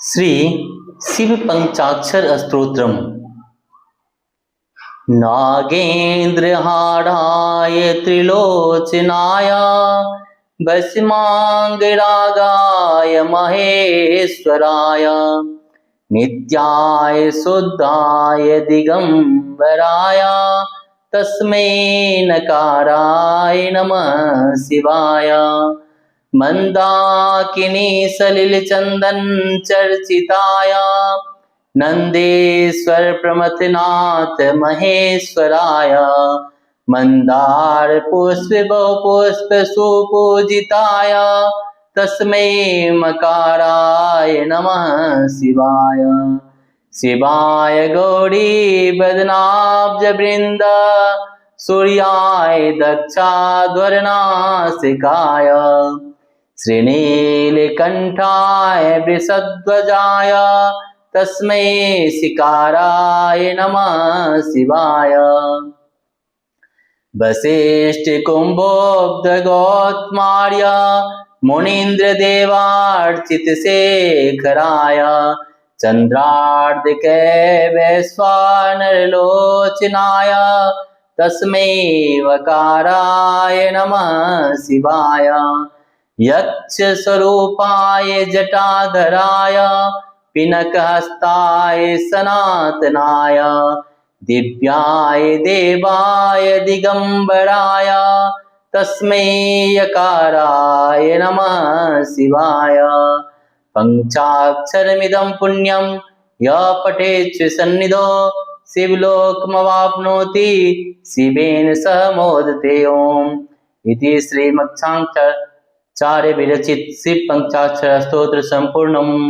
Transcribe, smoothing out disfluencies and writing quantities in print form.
श्री शिव पंचाक्षर स्तोत्रम। नागेन्द्रहाराय त्रिलोचनाय भस्मांगरागाय महेश्वराय नित्याय शुद्धाय दिगंबराय तस्मै नकाराय नमः शिवाय। मंदाकिनी सलिल चंदन चर्चिताय नंदेश्वर प्रमथनाथ महेश्वराय मंदार पुष्प बहुपुष्प सुपूजिताय तस्मै मकाराय नमः शिवाय। शिवाय गौरी बदनाब्ज वृंद सूर्याय दक्षाध्वरनासिकाय श्रीनीलकंठाय वृषध्वजाय तस्मै शिकाराय नमः शिवाय। वसिष्ठ कुंभोब्ध गौतमार्य मुनीन्द्र देवार्चित शेखराय चंद्रार्ध के वैश्वानर लोचनाय तस्मै वकाराय नमः शिवाय। यक्ष स्वरूपाय जटाधराय पिनकहस्ताय सनातनाय दिव्याय देवाय दिगंबराय तस्मै यकाराय नमः शिवाय। पंचाक्षरमिदं पुण्यं यः पठेत् सन्निधौ शिवलोकमवाप्नोति शिवेन सह मोदते ओम। इति श्रीमच्छांचार्य विरचित शिव पंचाक्षर स्तोत्र संपूर्णम्।